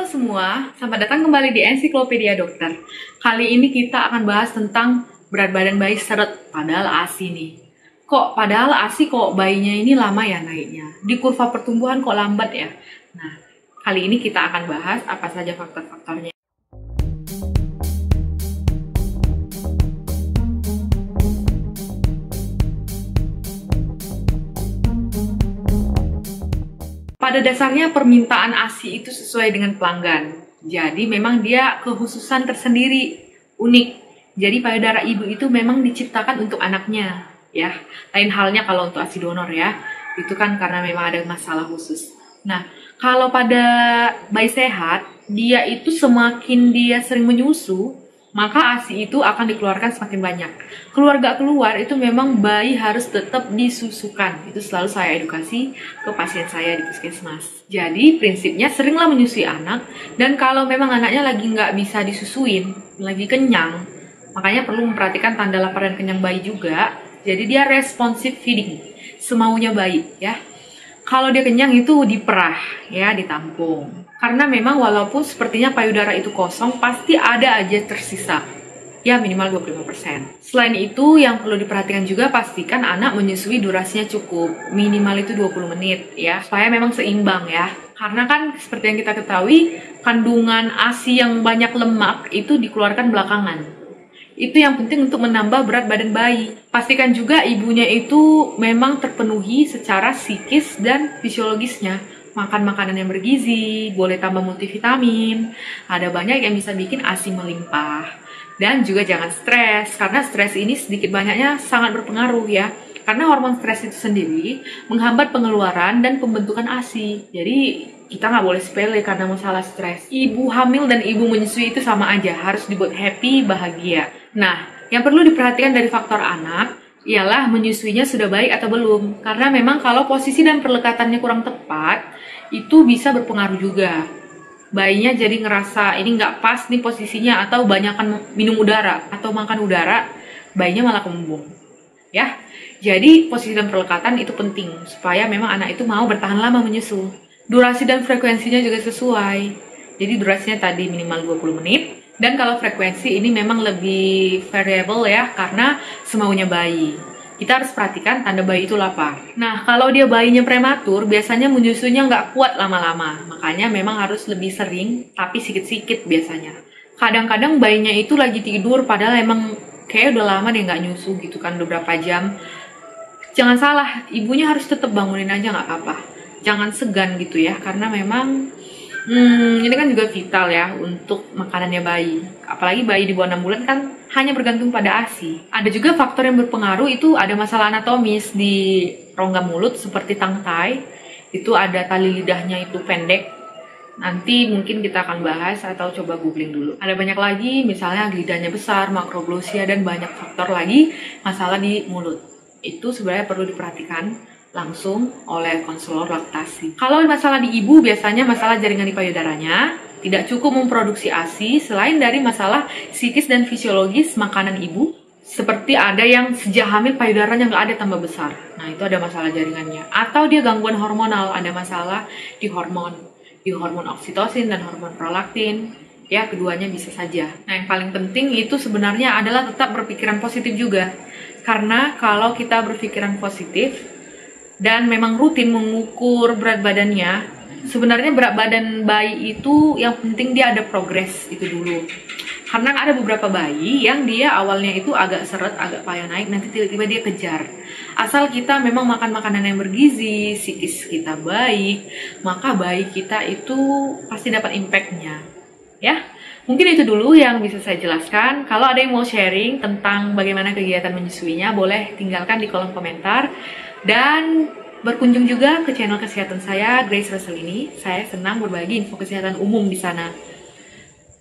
semua, selamat datang kembali di Ensiklopedia Dokter. Kali ini kita akan bahas tentang berat badan bayi seret, padahal ASI nih. Padahal ASI bayinya ini lama ya naiknya? Di kurva pertumbuhan kok lambat ya? Nah, kali ini kita akan bahas apa saja faktor-faktornya. Pada dasarnya permintaan ASI itu sesuai dengan pelanggan. Jadi memang dia kekhususan tersendiri, unik. Jadi payudara ibu itu memang diciptakan untuk anaknya, ya. Lain halnya kalau untuk ASI donor ya. Itu kan karena memang ada masalah khusus. Nah, kalau pada bayi sehat, dia itu semakin dia sering menyusu, maka ASI itu akan dikeluarkan semakin banyak. Keluar itu memang bayi harus tetap disusukan. Itu selalu saya edukasi ke pasien saya di puskesmas. Jadi prinsipnya seringlah menyusui anak, dan kalau memang anaknya lagi nggak bisa disusuin, lagi kenyang, makanya perlu memperhatikan tanda lapar dan kenyang bayi juga. Jadi dia responsive feeding, semaunya bayi ya. Kalau dia kenyang itu diperah ya, ditampung. Karena memang walaupun sepertinya payudara itu kosong, pasti ada aja tersisa. Ya minimal 25%. Selain itu yang perlu diperhatikan juga, pastikan anak menyusui durasinya cukup. Minimal itu 20 menit ya, supaya memang seimbang ya. Karena kan seperti yang kita ketahui, kandungan ASI yang banyak lemak itu dikeluarkan belakangan. Itu yang penting untuk menambah berat badan bayi. Pastikan juga ibunya itu memang terpenuhi secara psikis dan fisiologisnya. Makan makanan yang bergizi, boleh tambah multivitamin. Ada banyak yang bisa bikin ASI melimpah. Dan juga jangan stres, karena stres ini sedikit banyaknya sangat berpengaruh ya. Karena hormon stres itu sendiri menghambat pengeluaran dan pembentukan ASI. Jadi kita nggak boleh sepele karena masalah stres. Ibu hamil dan ibu menyusui itu sama aja, harus dibuat happy, bahagia. Nah, yang perlu diperhatikan dari faktor anak ialah menyusuinya sudah baik atau belum. Karena memang kalau posisi dan perlekatannya kurang tepat, itu bisa berpengaruh juga. Bayinya jadi ngerasa ini nggak pas nih posisinya, atau banyakan minum udara atau makan udara, bayinya malah kembung. Ya, jadi posisi dan perlekatan itu penting supaya memang anak itu mau bertahan lama menyusu. Durasi dan frekuensinya juga sesuai. Jadi durasinya tadi minimal 20 menit. Dan kalau frekuensi ini memang lebih variable ya, karena semaunya bayi. Kita harus perhatikan tanda bayi itu lapar. Nah, kalau dia bayinya prematur, biasanya menyusunya nggak kuat lama-lama. Makanya memang harus lebih sering, tapi sedikit-sedikit biasanya. Kadang-kadang bayinya itu lagi tidur, padahal emang kayak udah lama deh nggak nyusu gitu kan, udah berapa jam. Jangan salah, ibunya harus tetap bangunin aja nggak apa-apa. Jangan segan gitu ya, karena memang ini kan juga vital ya untuk makanannya bayi. Apalagi bayi di bawah 6 bulan kan hanya bergantung pada ASI. Ada juga faktor yang berpengaruh, itu ada masalah anatomis di rongga mulut seperti tangkai. Itu ada tali lidahnya itu pendek. Nanti mungkin kita akan bahas atau coba googling dulu. Ada banyak lagi, misalnya lidahnya besar, makroglosia, dan banyak faktor lagi masalah di mulut. Itu sebenarnya perlu diperhatikan langsung oleh konselor laktasi. Kalau masalah di ibu, biasanya masalah jaringan di payudaranya, tidak cukup memproduksi ASI, selain dari masalah psikis dan fisiologis makanan ibu, seperti ada yang sejak hamil payudaranya nggak ada tambah besar. Nah, itu ada masalah jaringannya. Atau dia gangguan hormonal, ada masalah di hormon oksitosin dan hormon prolaktin. Ya, keduanya bisa saja. Nah, yang paling penting itu sebenarnya adalah tetap berpikiran positif juga. Karena kalau kita berpikiran positif, dan memang rutin mengukur berat badannya, sebenarnya berat badan bayi itu yang penting dia ada progres itu dulu. Karena ada beberapa bayi yang dia awalnya itu agak seret, agak payah naik, nanti tiba-tiba dia kejar. Asal kita memang makan makanan yang bergizi, psikis kita baik, maka bayi kita itu pasti dapat impact-nya. Ya, mungkin itu dulu yang bisa saya jelaskan. Kalau ada yang mau sharing tentang bagaimana kegiatan menyusuinya, boleh tinggalkan di kolom komentar. Dan berkunjung juga ke channel kesehatan saya, Grace Roselini. Saya senang berbagi info kesehatan umum di sana.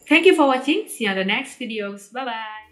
Thank you for watching. See you on the next videos. Bye-bye.